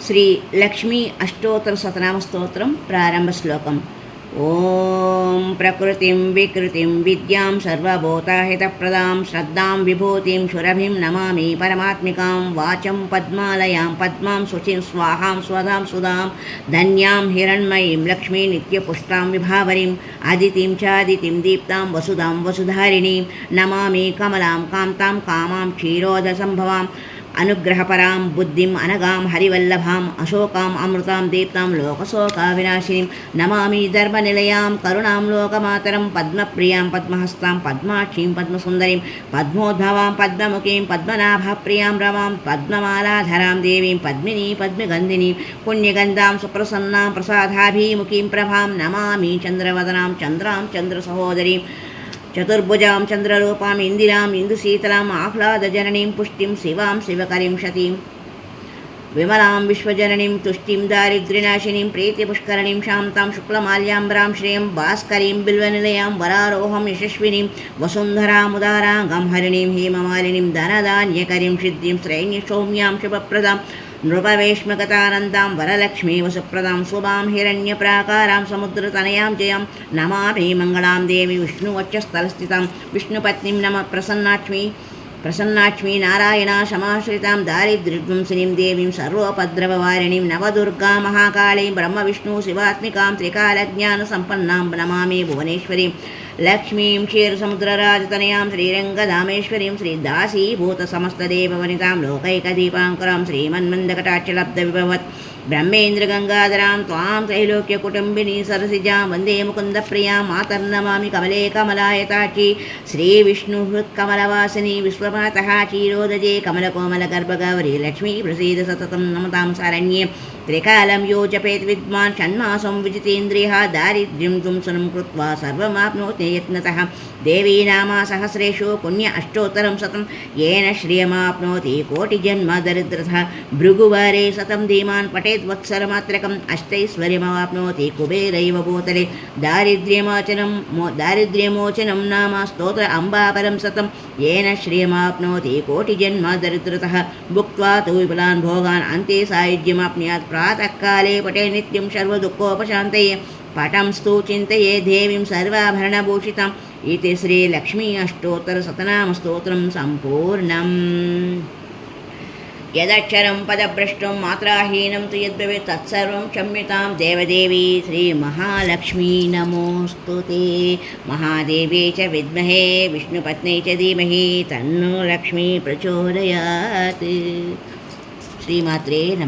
శ్రీ లక్ష్మీ అష్టోత్తర శతనామ స్తోత్రం ప్రారంభ శ్లోకం. ఓం ప్రకృతిం వికృతిం విద్యాం సర్వభూతహితప్రదాం శ్రద్ధాం విభూతిం సురభిం నమామి పరమాత్మికాం వాచం పద్మాలయాం పద్మాం శుచిం స్వాహాం స్వధాం సుధాం ధన్యాం హిరణ్మయీం లక్ష్మీ నిత్యపుష్టాం విభావరీం అదితిం చాదితిం దీప్తాం వసుధాం వసుధారిణీం నమామి కమలాం కాంతాం కామాం క్షీరోదసంభవాం అనుగ్రహపరాం బుద్ధిం అనగాం హరివల్లభాం అశోకాం అమృతాం దీప్తాం లోకశోకా వినాశినీం నమామి ధర్మనిలయాం కరుణాం లోకమాతరం పద్మప్రియాం పద్మహస్తాం పద్మాక్షీం పద్మసుందరీం పద్మోద్భవాం పద్మముఖీం పద్మనాభప్రియాం రమాం పద్మమాలాధరాం దేవీం పద్మినీ పద్మగంధినీం పుణ్యగంధాం సుప్రసన్నాం ప్రసాదాభిముఖీం ప్రభాం నమామి చంద్రవదనాం చంద్రాం చంద్రసహోదరీం చతుర్భుజాం చంద్రరూపాం ఇందిరాం ఇందుశీతలాం ఆహ్లాదజననీం పుష్టిం శివాం శివకరీం శతీం విమలాం విశ్వజననీం తుష్టిం దారిద్ర్యనాశినీం ప్రీతిపుష్కరణీం శాంతాం శుక్లమాల్యాంబరాం శ్రేయం భాస్కరీం బిల్వనిలయాం వరారోహం యశస్వినీం వసుంధరాముదారాంగం హరిణీం హేమమాలినీం ధనధాన్యకరీం సిద్ధిం శ్రేణ్యసౌమ్యాం శుభప్రదాం నృపవేష్మగతానందాం వరలక్ష్మీ వసుప్రదాం శుభాం హిరణ్యప్రాకారాం సముద్రతనయాం జయాం నమామి మంగళాం దేవి విష్ణువక్షస్థలస్థితాం విష్ణుపత్నిం నమ ప్రసన్నాక్ష్మీ నారాయణ సమాశ్రితాం దారిద్ర్యధ్వంసినీం దేవీం సర్వోపద్రవవారిణీం నవదుర్గా మహాకాళీం బ్రహ్మవిష్ణు శివాత్మికాం త్రికాలజ్ఞానసంపన్నాం నమామి భువనేశ్వరీం లక్ష్మీం క్షీరసముద్రరాజతనయాం శ్రీరంగధామేశ్వరీం శ్రీదాసీభూతసమస్తదేవవనితాం లోకైకదీపాంకురాం శ్రీమన్మందకటాక్షలబ్ధవిభవత్ బ్రహ్మేంద్రగంగాధరాం త్వాం త్రైలోక్యకుటుంబినీ సరసిజాం వందే ముకుందప్రియాం మాతర్నమామి కమలే కమలాయతాక్షి శ్రీవిష్ణుహృత్కమలవాసిని విశ్వమాతః క్షీరోదజే కమలకోమలగర్భగౌరీ లక్ష్మీ ప్రసీద సతతం నమతాం శరణ్యే త్రికాలం యో జపేత్ విద్వాన్ షణ్మాసం విజితేంద్రియः దారిద్ర్యం ధ్వంసనం కృత్వా సర్వమాప్నోతి యత్నతః దేవీ నామా సహస్రేషు పుణ్య అష్టోత్తరం శతం येन श्रियमाप्नोति कोटिजन्म दरिद्रतः भृगुवारे शतं धीमान् पठेत् वत्सरमात्रकम् अष्टैश्वर्यमवाप्नोति कुबेरैव भूतले दारिद्र्यमोचनं नाम स्तोत्र अम्बापरं शतं येन श्रियमाप्नोति कोटिजन्म दरिद्रतः भुक्त्वा तु विपुलान् भोगान् अन्ते सायुज्यमाप्नुयात् प्रातःकाले पठे नित्यं सर्वदुःखोपशान्तये पठंस्तु चिन्तये देवीं सर्वाभरणभूषिताम् इति श्रीलक्ष्मी अष्टोत्तरशतनामस्तोत्रं सम्पूर्णम्. यदक्षरं पदभ्रष्टं मात्राहीनं तु यद्भवेत् तत्सर्वं क्षम्यतां देवदेवी श्रीमहालक्ष्मी नमोऽस्तु ते. महादेवी च विद्महे विष्णुपत्न्यै च धीमहि तन्नो लक्ष्मी प्रचोदयात्. श्रीमात्रे नमः.